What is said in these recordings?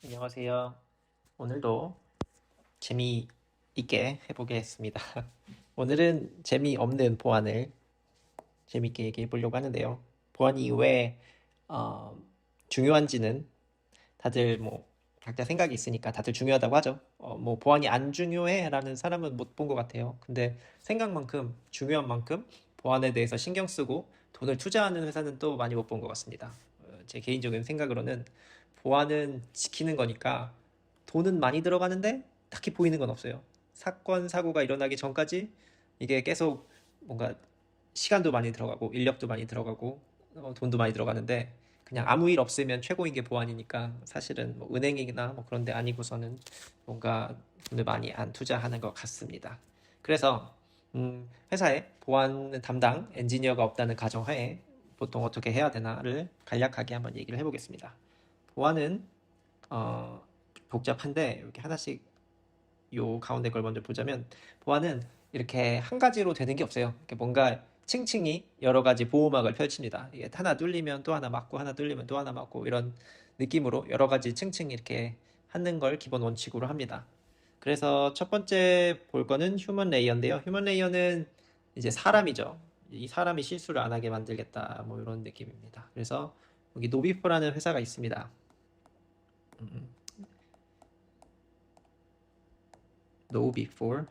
안녕하세요. 오늘도 재미있게 해보겠습니다. 오늘은 재미없는 보안을 재미있게 얘기해 보려고 하는데요. 보안이 왜 중요한지는 다들 뭐 각자 생각이 있으니까 다들 중요하다고 하죠. 뭐 보안이 안 중요해라는 사람은 못 본 것 같아요. 근데 생각만큼 중요한 만큼 보안에 대해서 신경 쓰고 돈을 투자하는 회사는 또 많이 못 본 것 같습니다. 제 개인적인 생각으로는 보안은 지키는 거니까 돈은 많이 들어가는데 딱히 보이는 건 없어요. 사건, 사고가 일어나기 전까지 이게 계속 뭔가 시간도 많이 들어가고 인력도 많이 들어가고 돈도 많이 들어가는데 그냥 아무 일 없으면 최고인 게 보안이니까 사실은 뭐 은행이나 뭐 그런 데 아니고서는 뭔가 돈을 많이 안 투자하는 것 같습니다. 그래서 회사에 보안 담당 엔지니어가 없다는 가정하에 보통 어떻게 해야 되나를 간략하게 한번 얘기를 해보겠습니다. 보안은 어, 복잡한데 이렇게 하나씩 요 가운데 걸 먼저 보자면 보안은 이렇게 한 가지로 되는 게 없어요. 이렇게 뭔가 층층이 여러 가지 보호막을 펼칩니다. 이게 하나 뚫리면 또 하나 막고 하나 뚫리면 또 하나 막고 이런 느낌으로 여러 가지 층층이 이렇게 하는 걸 기본 원칙으로 합니다. 그래서 첫 번째 볼 거는 휴먼 레이어인데요. 휴먼 레이어는 이제 사람이죠. 이 사람이 실수를 안 하게 만들겠다 뭐 이런 느낌입니다. 그래서 여기 노비포라는 회사가 있습니다. Know before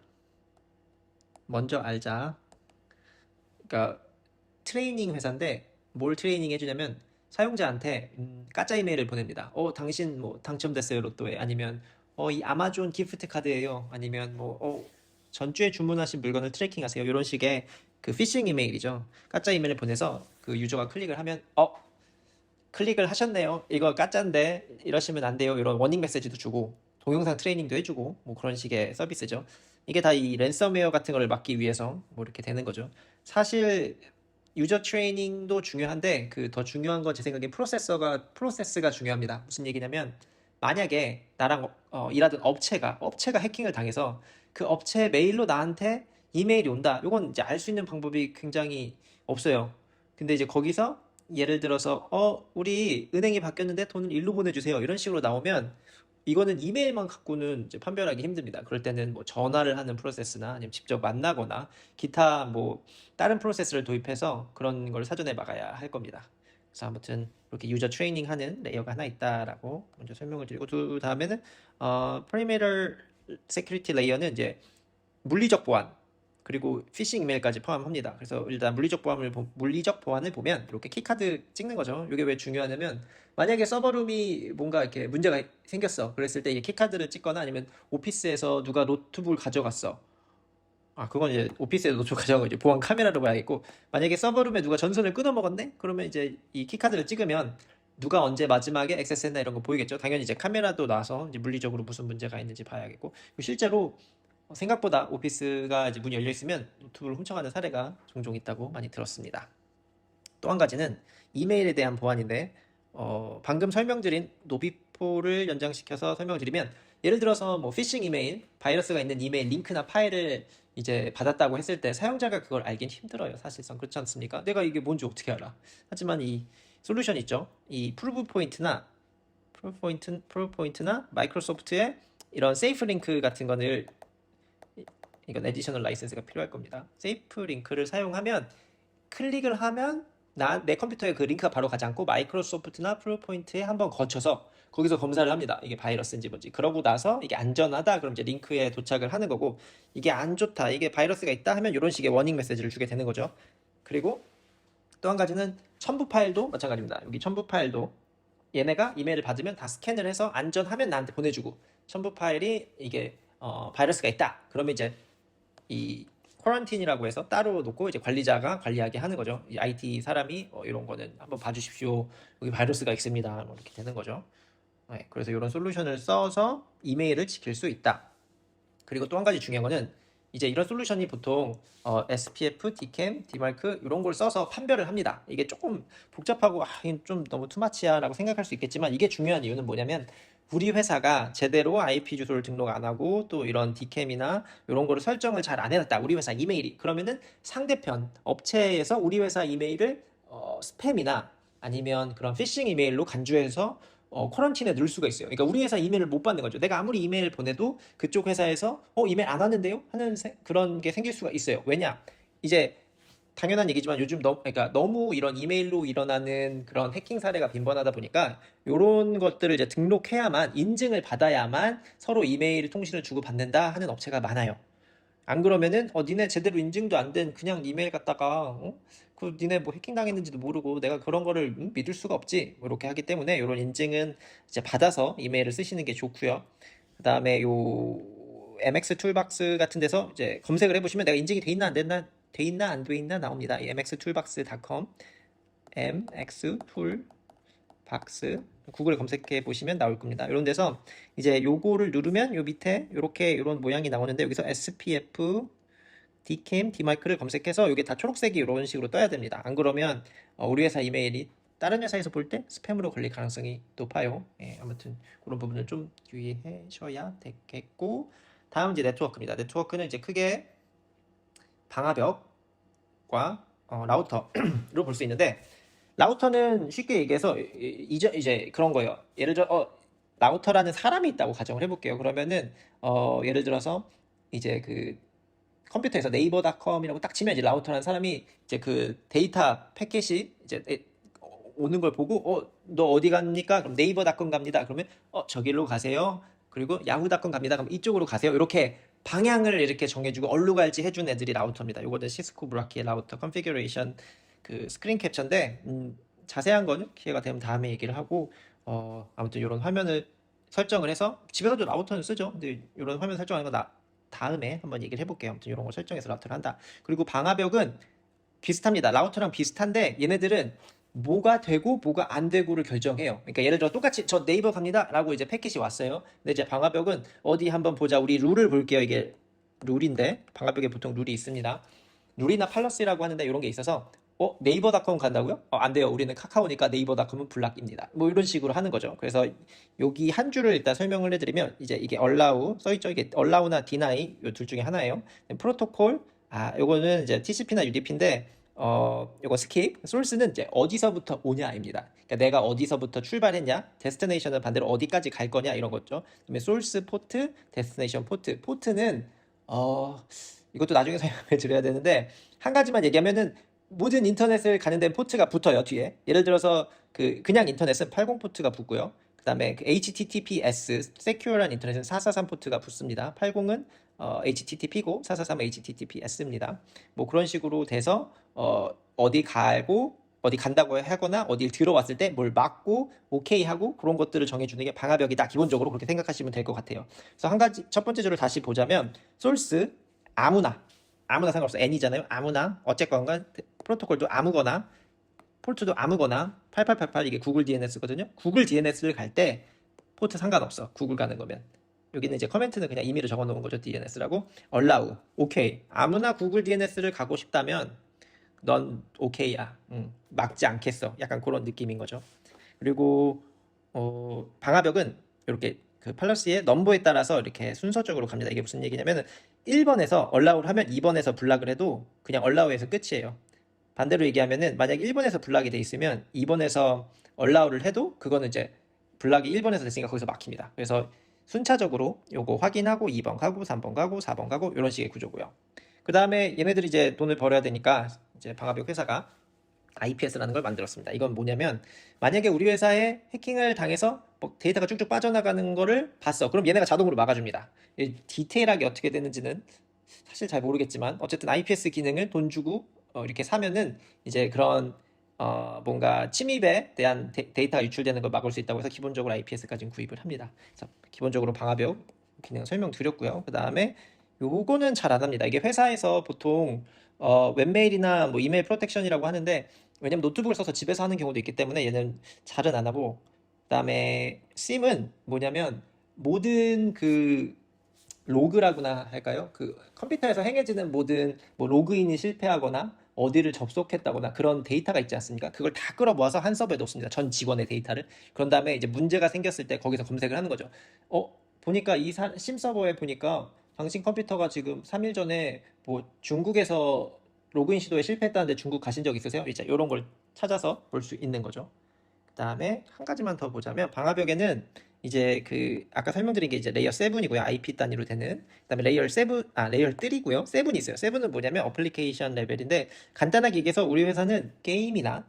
먼저 알자. 그러니까 트레이닝 회사인데 뭘 트레이닝 해주냐면 사용자한테 가짜 이메일을 보냅니다. 당신 뭐 당첨됐어요 로또에. 아니면 이 아마존 기프트 카드예요. 아니면 뭐 전주에 주문하신 물건을 트래킹하세요. 이런 식의 그 피싱 이메일이죠. 가짜 이메일을 보내서 그 유저가 클릭을 하면 클릭을 하셨네요. 이거 가짜인데 이러시면 안 돼요. 이런 워닝 메시지도 주고 동영상 트레이닝도 해주고 뭐 그런 식의 서비스죠. 이게 다 이 랜섬웨어 같은 거를 막기 위해서 뭐 이렇게 되는 거죠. 사실 유저 트레이닝도 중요한데 그 더 중요한 건 제 생각엔 프로세스가 중요합니다. 무슨 얘기냐면 만약에 나랑 일하던 업체가 해킹을 당해서 그 업체 메일로 나한테 이메일이 온다. 이건 이제 알 수 있는 방법이 굉장히 없어요. 근데 이제 거기서 예를 들어서 우리 은행이 바뀌었는데 돈을 일로 보내주세요. 이런 식으로 나오면 이거는 이메일만 갖고는 이제 판별하기 힘듭니다. 그럴 때는 뭐 전화를 하는 프로세스나 아니면 직접 만나거나 기타 뭐 다른 프로세스를 도입해서 그런 걸 사전에 막아야 할 겁니다. 그래서 아무튼 이렇게 유저 트레이닝 하는 레이어가 하나 있다라고 먼저 설명을 드리고 두 다음에는 perimeter security 레이어는 이제 물리적 보안 그리고 피싱 이메일까지 포함합니다. 그래서 일단 물리적 보안을 보면 이렇게 키카드 찍는 거죠. 이게 왜 중요하냐면 만약에 서버룸이 뭔가 이렇게 문제가 생겼어. 그랬을 때 이 키카드를 찍거나 아니면 오피스에서 누가 노트북을 가져갔어. 그건 이제 오피스에서 노트북 가져간 거 이제 보안 카메라로 봐야겠고 만약에 서버룸에 누가 전선을 끊어 먹었네? 그러면 이제 이 키카드를 찍으면 누가 언제 마지막에 액세스했나 이런 거 보이겠죠. 당연히 이제 카메라도 나와서 이제 물리적으로 무슨 문제가 있는지 봐야겠고 실제로 생각보다 오피스가 이제 문이 열려 있으면 노트북을 훔쳐가는 사례가 종종 있다고 많이 들었습니다. 또 한 가지는 이메일에 대한 보안인데 방금 설명드린 노비포를 연장시켜서 설명드리면 예를 들어서 뭐 피싱 이메일, 바이러스가 있는 이메일 링크나 파일을 이제 받았다고 했을 때 사용자가 그걸 알긴 힘들어요. 사실상 그렇지 않습니까? 내가 이게 뭔지 어떻게 알아? 하지만 이 솔루션 있죠. 이 프루브포인트나 마이크로소프트의 이런 세이프 링크 같은 거를 이건 에디셔널 라이센스가 필요할 겁니다. 세이프 링크를 사용하면 클릭을 하면 내 컴퓨터에 그 링크가 바로 가지 않고 마이크로소프트나 프로포인트에 한번 거쳐서 거기서 검사를 합니다. 이게 바이러스인지 뭔지. 그러고 나서 이게 안전하다 그럼 이제 링크에 도착을 하는 거고 이게 안 좋다 이게 바이러스가 있다 하면 이런 식의 워닝 메시지를 주게 되는 거죠. 그리고 또 한 가지는 첨부 파일도 마찬가지입니다. 여기 첨부 파일도 얘네가 이메일을 받으면 다 스캔을 해서 안전하면 나한테 보내주고 첨부 파일이 이게 바이러스가 있다 그러면 이제 이 쿼런틴이라고 해서 따로 놓고 이제 관리자가 관리하게 하는 거죠. 이 IT 사람이 이런 거는 한번 봐주십시오. 여기 바이러스가 있습니다. 뭐 이렇게 되는 거죠. 네, 그래서 이런 솔루션을 써서 이메일을 지킬 수 있다. 그리고 또 한 가지 중요한 거는 이제 이런 솔루션이 보통 SPF, DCAM, DMARC 이런 걸 써서 판별을 합니다. 이게 조금 복잡하고 이건 좀 너무 투마치야 라고 생각할 수 있겠지만 이게 중요한 이유는 뭐냐면 우리 회사가 제대로 IP 주소를 등록 안 하고 또 이런 DCAM이나 이런 거를 설정을 잘 안 해놨다. 우리 회사 이메일이. 그러면은 상대편 업체에서 우리 회사 이메일을 스팸이나 아니면 그런 피싱 이메일로 간주해서 쿼런틴에 넣을 수가 있어요. 그러니까 우리 회사 이메일을 못 받는 거죠. 내가 아무리 이메일 보내도 그쪽 회사에서 이메일 안 왔는데요? 하는 그런 게 생길 수가 있어요. 왜냐? 이제 당연한 얘기지만 요즘 그러니까 너무 이런 이메일로 일어나는 그런 해킹 사례가 빈번하다 보니까 이런 것들을 이제 등록해야만 인증을 받아야만 서로 이메일 통신을 주고받는다 하는 업체가 많아요. 안 그러면은 니네 제대로 인증도 안 된 그냥 이메일 갖다가 그 니네 뭐 해킹 당했는지도 모르고 내가 그런 거를 믿을 수가 없지 뭐 이렇게 하기 때문에 이런 인증은 이제 받아서 이메일을 쓰시는 게 좋고요. 그다음에 요 MX 툴박스 같은 데서 이제 검색을 해보시면 내가 인증이 돼 있나 안 됐나 돼 있나 안 돼 있나 나옵니다. 이 mxtoolbox.com mxtoolbox 구글에 검색해 보시면 나올 겁니다. 이런 데서 이제 요거를 누르면 요 밑에 요렇게 이런 모양이 나오는데 여기서 SPF Dcam, D마이크를 검색해서 이게 다 초록색이 이런 식으로 떠야 됩니다. 안 그러면 우리 회사 이메일이 다른 회사에서 볼 때 스팸으로 걸릴 가능성이 높아요. 예, 아무튼 그런 부분을 좀 유의하셔야 되겠고, 다음 이제 네트워크입니다. 네트워크는 이제 크게 방화벽과 라우터로 볼 수 있는데, 라우터는 쉽게 얘기해서 이제 그런 거예요. 예를 들어 라우터라는 사람이 있다고 가정을 해볼게요. 그러면은 예를 들어서 이제 그 컴퓨터에서 네이버닷컴이라고 딱 치면 이제 라우터라는 사람이 이제 그 데이터 패킷이 이제 오는 걸 보고 너 어디 갑니까? 그럼 네이버닷컴 갑니다. 그러면 저길로 가세요. 그리고 야후닷컴 갑니다. 그럼 이쪽으로 가세요. 이렇게 방향을 이렇게 정해주고 어디로 갈지 해준 애들이 라우터입니다. 요거는 시스코 브라키의 라우터 컨피규레이션 그 스크린 캡처인데 자세한 거는 기회가 되면 다음에 얘기를 하고 아무튼 이런 화면을 설정을 해서 집에서도 라우터는 쓰죠. 근데 이런 화면 설정하는 거 다음에 한번 얘기를 해볼게요. 아무튼 이런 거 설정해서 라우터를 한다. 그리고 방화벽은 비슷합니다. 라우터랑 비슷한데 얘네들은 뭐가 되고 뭐가 안 되고를 결정해요. 그러니까 예를 들어 똑같이 저 네이버 갑니다 라고 이제 패킷이 왔어요. 근데 이제 방화벽은 어디 한번 보자. 우리 룰을 볼게요. 이게 룰인데 방화벽에 보통 룰이 있습니다. 룰이나 팔러시라고 하는데 이런 게 있어서 네이버닷컴 간다고요? 안 돼요. 우리는 카카오니까 네이버닷컴은 블락입니다. 뭐 이런 식으로 하는 거죠. 그래서 여기 한 줄을 일단 설명을 해드리면 이제 이게 allow 써있죠. 이게 allow나 deny 이 둘 중에 하나예요. 프로토콜 요거는 이제 TCP나 UDP인데 요거 skip source는 이제 어디서부터 오냐입니다. 그러니까 내가 어디서부터 출발했냐, destination은 반대로 어디까지 갈 거냐 이런 거죠. 그다음에 source port, destination port. port는 이것도 나중에 설명을 드려야 되는데 한 가지만 얘기하면은 모든 인터넷을 가는 데는 포트가 붙어요 뒤에. 예를 들어서 그냥 인터넷은 80 포트가 붙고요. 그다음에 HTTPS secure한 인터넷은 443 포트가 붙습니다. 80은 HTTP고 443은 HTTPS입니다. 뭐 그런 식으로 돼서 어디 가고 어디 간다고 하거나 어디 들어왔을 때 뭘 막고 오케이 하고 그런 것들을 정해주는 게 방화벽이다. 기본적으로 그렇게 생각하시면 될 것 같아요. 그래서 한 가지 첫 번째 줄을 다시 보자면 source 아무나 상관없어. n이잖아요. 아무나 어쨌건가 프로토콜도 아무거나 포트도 아무거나 8888 이게 구글 DNS거든요. 구글 DNS를 갈 때 포트 상관없어. 구글 가는 거면. 여기는 이제 커멘트는 그냥 임의로 적어 놓은 거죠. DNS라고. allow. 오케이. 아무나 구글 DNS를 가고 싶다면 넌 오케이야. 막지 않겠어. 약간 그런 느낌인 거죠. 그리고 방화벽은 이렇게 그 팔러시의 넘버에 따라서 이렇게 순서적으로 갑니다. 이게 무슨 얘기냐면은 1번에서 allow를 하면 2번에서 블락을 해도 그냥 allow에서 끝이에요. 반대로 얘기하면은 만약에 1번에서 블락이 돼 있으면 2번에서 allow를 해도 그거는 이제 블락이 1번에서 됐으니까 거기서 막힙니다. 그래서 순차적으로 요거 확인하고 2번 가고 3번 가고 4번 가고 이런 식의 구조고요. 그 다음에 얘네들이 이제 돈을 벌어야 되니까 이제 방화벽 회사가 IPS라는 걸 만들었습니다. 이건 뭐냐면 만약에 우리 회사에 해킹을 당해서 뭐 데이터가 쭉쭉 빠져나가는 거를 봤어. 그럼 얘네가 자동으로 막아줍니다. 디테일하게 어떻게 되는지는 사실 잘 모르겠지만 어쨌든 IPS 기능을 돈 주고 이렇게 사면은 이제 그런 뭔가 침입에 대한 데이터가 유출되는 걸 막을 수 있다고 해서 기본적으로 IPS까지는 구입을 합니다. 그래서 기본적으로 방화벽 기능 설명드렸고요. 그 다음에 요거는 잘 안 합니다. 이게 회사에서 보통 웹메일이나 뭐 이메일 프로텍션이라고 하는데 왜냐면 노트북을 써서 집에서 하는 경우도 있기 때문에 얘는 잘은 안 하고 그다음에 SIM은 뭐냐면 모든 그 로그라고나 할까요? 그 컴퓨터에서 행해지는 모든 뭐 로그인이 실패하거나 어디를 접속했다거나 그런 데이터가 있지 않습니까? 그걸 다 끌어모아서 한 서버에 놓습니다. 전 직원의 데이터를. 그런 다음에 이제 문제가 생겼을 때 거기서 검색을 하는 거죠. 보니까 이 심 서버에 보니까 당신 컴퓨터가 지금 3일 전에 뭐 중국에서 로그인 시도에 실패했다는데 중국 가신 적 있으세요? 이제 이런 걸 찾아서 볼 수 있는 거죠. 그다음에 한 가지만 더 보자면 방화벽에는 이제 그 아까 설명드린 게 이제 레이어 7이고요. IP 단위로 되는. 그다음에 레이어 7, 레이어 3고요. 7이 있어요. 7은 뭐냐면 어플리케이션 레벨인데 간단하게 얘기해서 우리 회사는 게임이나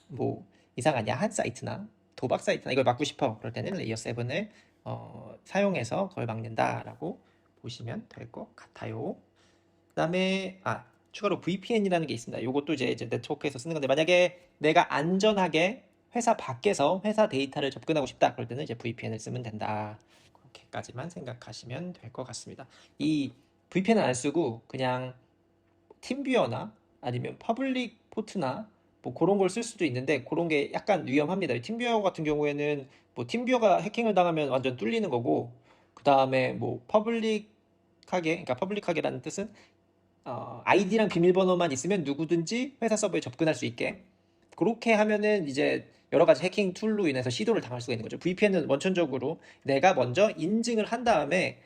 뭐 이상한 야한 사이트나 도박 사이트나 이걸 막고 싶어. 그럴 때는 레이어 7을 사용해서 그걸 막는다라고 보시면 될 것 같아요. 그다음에 추가로 VPN이라는 게 있습니다. 이것도 이제 네트워크에서 쓰는 건데 만약에 내가 안전하게 회사 밖에서 회사 데이터를 접근하고 싶다. 그럴 때는 이제 VPN을 쓰면 된다. 그렇게까지만 생각하시면 될 것 같습니다. 이 VPN을 안 쓰고 그냥 팀뷰어나 아니면 퍼블릭 포트나 뭐 그런 걸 쓸 수도 있는데 그런 게 약간 위험합니다. 팀뷰어 같은 경우에는 뭐 팀뷰어가 해킹을 당하면 완전 뚫리는 거고 그 다음에 뭐 퍼블릭하게 그러니까 퍼블릭하게라는 뜻은 아이디랑 비밀번호만 있으면 누구든지 회사 서버에 접근할 수 있게 그렇게 하면은 이제 여러 가지 해킹 툴로 인해서 시도를 당할 수가 있는 거죠. VPN은 원천적으로 내가 먼저 인증을 한 다음에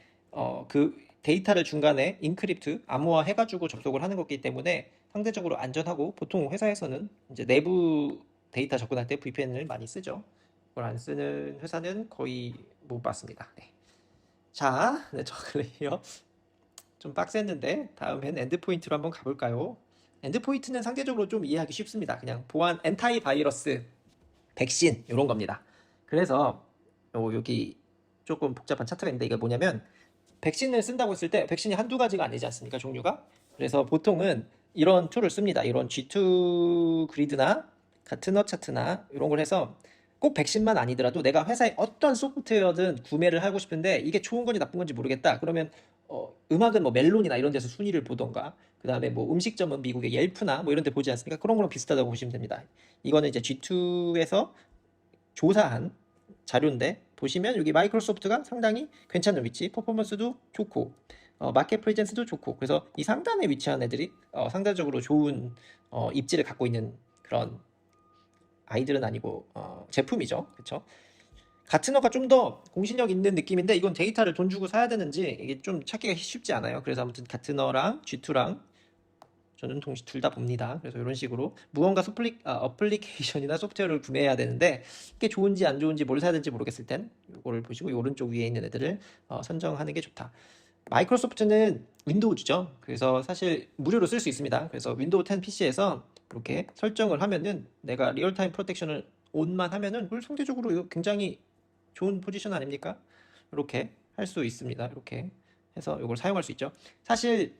그 데이터를 중간에 인크립트, 암호화 해가지고 접속을 하는 거기 때문에 상대적으로 안전하고 보통 회사에서는 이제 내부 데이터 접근할 때 VPN을 많이 쓰죠. 그걸 안 쓰는 회사는 거의 못 봤습니다. 네. 자, 네트워크 레이어 좀 빡셌는데 다음엔 엔드포인트로 한번 가볼까요? 엔드포인트는 상대적으로 좀 이해하기 쉽습니다. 그냥 보안 엔타이 바이러스 백신 이런 겁니다. 그래서 여기 조금 복잡한 차트가 있는데 이게 뭐냐면 백신을 쓴다고 했을 때 백신이 한두 가지가 아니지 않습니까? 종류가. 그래서 보통은 이런 툴을 씁니다. 이런 G2 그리드나 가트너 차트나 이런 걸 해서 꼭 백신만 아니더라도 내가 회사에 어떤 소프트웨어든 구매를 하고 싶은데 이게 좋은 건지 나쁜 건지 모르겠다. 그러면 음악은 뭐 멜론이나 이런 데서 순위를 보던가 그 다음에 뭐 음식점은 미국의 옐프나 뭐 이런 데 보지 않습니까? 그런 거랑 비슷하다고 보시면 됩니다. 이거는 이제 G2에서 조사한 자료인데 보시면 여기 마이크로소프트가 상당히 괜찮은 위치, 퍼포먼스도 좋고 마켓 프레젠스도 좋고 그래서 이 상단에 위치한 애들이 상대적으로 좋은 입지를 갖고 있는 그런 아이들은 아니고 제품이죠. 그렇죠? 가트너가 좀 더 공신력 있는 느낌인데 이건 데이터를 돈 주고 사야 되는지 이게 좀 찾기가 쉽지 않아요. 그래서 아무튼 가트너랑 G2랑 저는 동시 둘 다 봅니다. 그래서 이런 식으로 무언가 어플리케이션이나 소프트웨어를 구매해야 되는데 이게 좋은지 안 좋은지 뭘 사야 될지 모르겠을 땐 이거를 보시고 이 오른쪽 위에 있는 애들을 선정하는 게 좋다. 마이크로소프트는 윈도우즈죠. 그래서 사실 무료로 쓸 수 있습니다. 그래서 윈도우 10 PC에서 이렇게 설정을 하면은 내가 리얼타임 프로텍션을 온만 하면은 그걸 상대적으로 이거 굉장히 좋은 포지션 아닙니까? 이렇게 할 수 있습니다. 이렇게 해서 이걸 사용할 수 있죠. 사실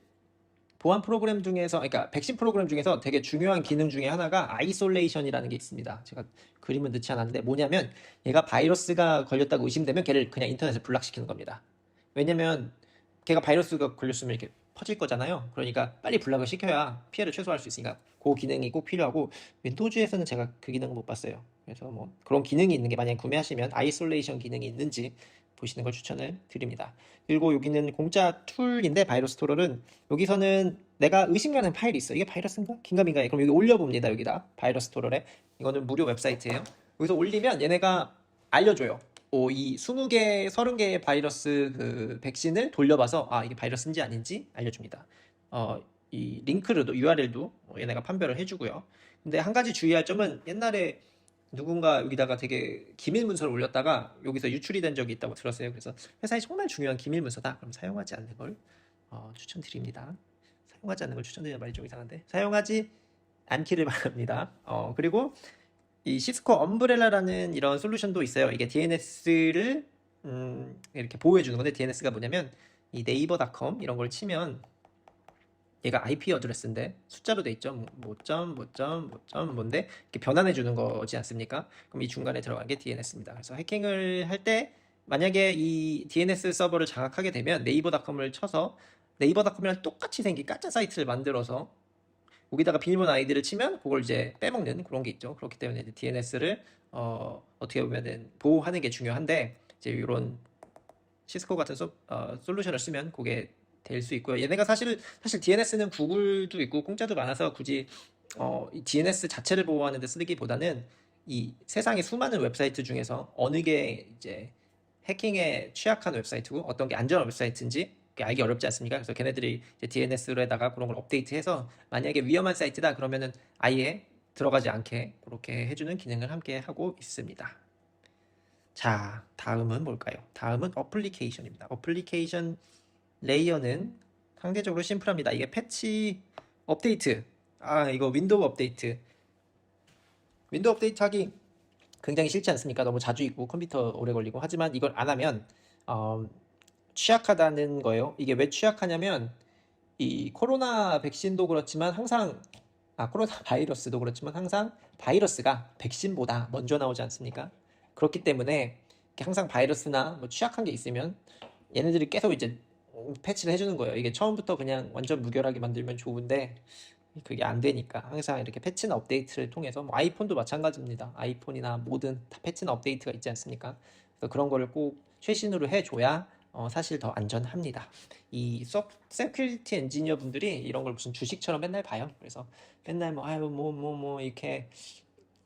보안 프로그램 중에서, 그러니까 백신 프로그램 중에서 되게 중요한 기능 중에 하나가 아이솔레이션이라는 게 있습니다. 제가 그림은 넣지 않았는데 뭐냐면 얘가 바이러스가 걸렸다고 의심되면 걔를 그냥 인터넷에 블락시키는 겁니다. 왜냐면 걔가 바이러스가 걸렸으면 이렇게 퍼질 거잖아요. 그러니까 빨리 블락을 시켜야 피해를 최소화할 수 있으니까 그 기능이 꼭 필요하고 윈도우즈에서는 제가 그 기능을 못 봤어요. 그래서 뭐 그런 기능이 있는 게 만약에 구매하시면 아이솔레이션 기능이 있는지 보시는 걸 추천을 드립니다. 그리고 여기는 공짜 툴인데 바이러스 토럴은 여기서는 내가 의심가는 파일이 있어. 이게 바이러스인가? 긴가민가해. 그럼 여기 올려봅니다. 여기다 바이러스 토럴에. 이거는 무료 웹사이트예요. 여기서 올리면 얘네가 알려줘요. 이 20개, 30개의 바이러스 그 백신을 돌려봐서 이게 바이러스인지 아닌지 알려줍니다. 이 링크도 URL도 얘네가 판별을 해주고요. 근데 한 가지 주의할 점은 옛날에 누군가 여기다가 되게 기밀 문서를 올렸다가 여기서 유출이 된 적이 있다고 들었어요. 그래서 회사에 정말 중요한 기밀 문서다. 그럼 사용하지 않는 걸 추천드립니다. 사용하지 않는 걸 추천드리는 말이 좀 이상한데 사용하지 않기를 바랍니다. 그리고 이 시스코 엄브렐라라는 이런 솔루션도 있어요. 이게 DNS를 이렇게 보호해주는 건데 DNS가 뭐냐면 이 네이버닷컴 이런 걸 치면 얘가 IP 어드레스인데 숫자로 돼 있죠. 뭔데 이렇게 변환해 주는 거지 않습니까? 그럼 이 중간에 들어간 게 DNS입니다. 그래서 해킹을 할 때 만약에 이 DNS 서버를 장악하게 되면 네이버닷컴을 쳐서 네이버닷컴이랑 똑같이 생긴 가짜 사이트를 만들어서 거기다가 비밀번호 아이디를 치면 그걸 이제 빼먹는 그런 게 있죠. 그렇기 때문에 DNS를 어떻게 보면은 보호하는 게 중요한데 이제 이런 시스코 같은 솔루션을 쓰면 그게 될 수 있고요. 얘네가 사실 DNS는 구글도 있고 공짜도 많아서 굳이 이 DNS 자체를 보호하는 데 쓰기보다는 이 세상의 수많은 웹사이트 중에서 어느 게 이제 해킹에 취약한 웹사이트고 어떤 게 안전한 웹사이트인지 알기 어렵지 않습니까? 그래서 걔네들이 이제 DNS로에다가 그런 걸 업데이트해서 만약에 위험한 사이트다 그러면은 아예 들어가지 않게 그렇게 해주는 기능을 함께 하고 있습니다. 자, 다음은 뭘까요? 다음은 어플리케이션입니다. 어플리케이션 레이어는 상대적으로 심플합니다. 이게 패치 업데이트, 이거 윈도우 업데이트 하기 굉장히 싫지 않습니까? 너무 자주 있고 컴퓨터 오래 걸리고. 하지만 이걸 안 하면 어, 취약하다는 거예요. 이게 왜 취약하냐면 이 코로나 백신도 그렇지만 항상 코로나 바이러스도 그렇지만 항상 바이러스가 백신보다 먼저 나오지 않습니까? 그렇기 때문에 항상 바이러스나 뭐 취약한 게 있으면 얘네들이 계속 이제 패치를 해주는 거예요. 이게 처음부터 그냥 완전 무결하게 만들면 좋은데 그게 안 되니까 항상 이렇게 패치나 업데이트를 통해서, 뭐 아이폰도 마찬가지입니다. 아이폰이나 모든 다 패치나 업데이트가 있지 않습니까? 그래서 그런 거를 꼭 최신으로 해줘야 사실 더 안전합니다. 이 세큐리티 엔지니어 분들이 이런 걸 무슨 주식처럼 맨날 봐요. 그래서 맨날 뭐 이렇게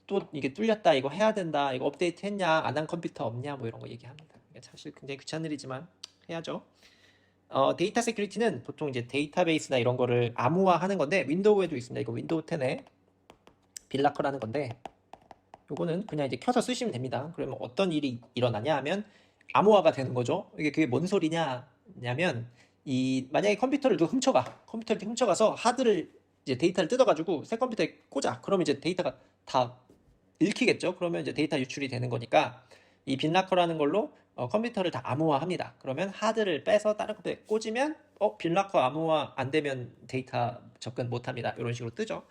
또 이게 뚫렸다, 이거 해야 된다, 이거 업데이트 했냐, 안 한 컴퓨터 없냐, 뭐 이런 거 얘기합니다. 사실 굉장히 귀찮은 일이지만 해야죠. 데이터 세큐리티는 보통 이제 데이터베이스나 이런 거를 암호화하는 건데, 윈도우에도 있습니다. 이거 윈도우 10에 빌라커라는 건데, 요거는 그냥 이제 켜서 쓰시면 됩니다. 그러면 어떤 일이 일어나냐 하면 암호화가 되는 거죠. 그게 뭔 소리냐면, 만약에 컴퓨터를 누가 훔쳐가서 하드를 이제 데이터를 뜯어가지고 새 컴퓨터에 꽂아. 그러면 이제 데이터가 다 읽히겠죠. 그러면 이제 데이터 유출이 되는 거니까 이 빈라커라는 걸로 컴퓨터를 다 암호화합니다. 그러면 하드를 빼서 다른 컴퓨터에 꽂으면 빈라커 암호화 안 되면 데이터 접근 못합니다. 이런 식으로 뜨죠.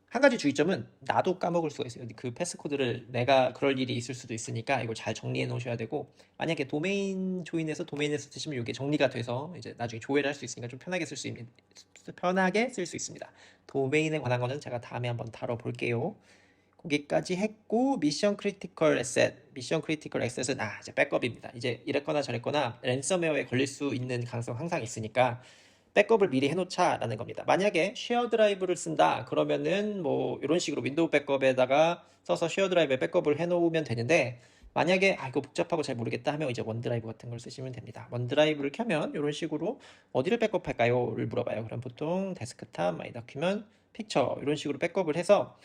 한 가지 주의점은 나도 까먹을 수가 있어요. 그 패스코드를 내가 그럴 일이 있을 수도 있으니까 이걸 잘 정리해 놓으셔야 되고, 만약에 도메인 조인해서 도메인에서 쓰시면 이게 정리가 돼서 이제 나중에 조회를 할 수 있으니까 좀 편하게 쓸 수 있습니다. 도메인에 관한 거는 제가 다음에 한번 다뤄볼게요. 거기까지 했고, 미션 크리티컬 에셋은 이제 백업입니다. 이제 이랬거나 저랬거나 랜섬웨어에 걸릴 수 있는 가능성 항상 있으니까 백업을 미리 해놓자라는 겁니다. 만약에 쉐어 드라이브를 쓴다 그러면은 뭐 이런 식으로 윈도우 백업에다가 써서 쉐어 드라이브에 백업을 해놓으면 되는데, 만약에 이거 복잡하고 잘 모르겠다 하면 이제 원드라이브 같은 걸 쓰시면 됩니다. 원드라이브를 켜면 이런 식으로 어디를 백업할까요?를 물어봐요. 그럼 보통 데스크탑, 마이 다큐먼트, 픽처 이런 식으로 백업을 해서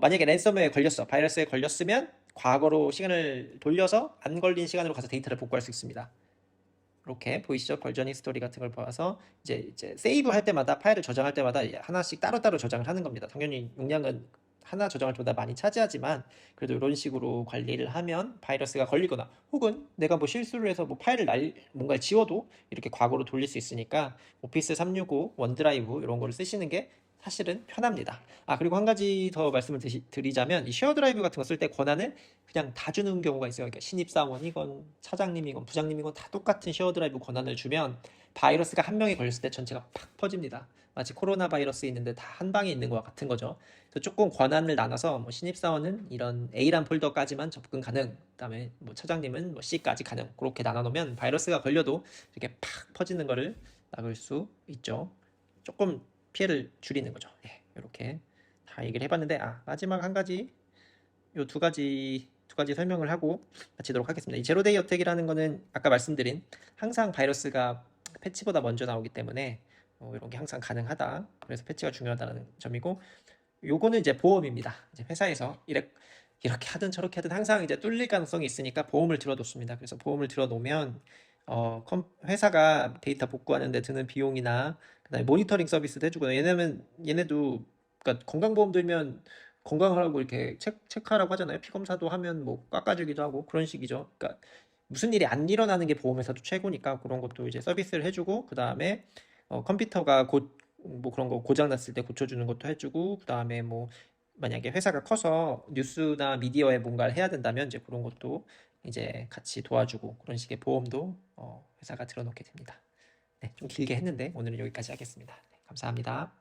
만약에 랜섬웨어에 걸렸어, 바이러스에 걸렸으면 과거로 시간을 돌려서 안 걸린 시간으로 가서 데이터를 복구할 수 있습니다. 이렇게 보이시죠? 버전 히스토리 같은 걸 봐서 이제 세이브 할 때마다, 파일을 저장할 때마다 하나씩 따로따로 저장을 하는 겁니다. 당연히 용량은 하나 저장할 때보다 많이 차지하지만 그래도 이런 식으로 관리를 하면 바이러스가 걸리거나 혹은 내가 뭐 실수를 해서 뭐 파일을 뭔가를 지워도 이렇게 과거로 돌릴 수 있으니까 오피스 365, 원드라이브 이런 거를 쓰시는 게 사실은 편합니다. 그리고 한 가지 더 말씀을 드리자면, 이 쉐어 드라이브 같은 거 쓸 때 권한을 그냥 다 주는 경우가 있어요. 그러니까 신입사원이건 차장님이건 부장님이건 다 똑같은 쉐어 드라이브 권한을 주면 바이러스가 한 명이 걸렸을 때 전체가 팍 퍼집니다. 마치 코로나 바이러스 있는데 다 한 방에 있는 것과 같은 거죠. 그래서 조금 권한을 나눠서 뭐 신입사원은 이런 A란 폴더까지만 접근 가능, 그다음에 뭐 차장님은 뭐 C까지 가능, 그렇게 나눠놓으면 바이러스가 걸려도 이렇게 팍 퍼지는 거를 막을 수 있죠. 조금 피해를 줄이는 거죠. 이렇게 다 얘기를 해봤는데, 마지막 한 가지, 요 두 가지 설명을 하고 마치도록 하겠습니다. 이 제로데이 어택이라는 거는 아까 말씀드린 항상 바이러스가 패치보다 먼저 나오기 때문에 이런 게 항상 가능하다. 그래서 패치가 중요하다는 점이고, 요거는 이제 보험입니다. 이제 회사에서 이렇게 하든 저렇게 하든 항상 이제 뚫릴 가능성이 있으니까 보험을 들어놓습니다. 그래서 보험을 들어놓으면 회사가 데이터 복구하는데 드는 비용이나 그다음에 모니터링 서비스도 해주고, 얘네도 그러니까 건강보험 들면 건강하라고 이렇게 체크하라고 하잖아요. 피 검사도 하면 뭐 깎아주기도 하고 그런 식이죠. 그러니까 무슨 일이 안 일어나는 게 보험회사도 최고니까 그런 것도 이제 서비스를 해주고, 그다음에 컴퓨터가 뭐 그런 거 고장 났을 때 고쳐주는 것도 해주고, 그다음에 뭐 만약에 회사가 커서 뉴스나 미디어에 뭔가를 해야 된다면 이제 그런 것도 이제 같이 도와주고, 그런 식의 보험도 회사가 들어놓게 됩니다. 네, 좀 길게 했는데 오늘은 여기까지 하겠습니다. 네, 감사합니다.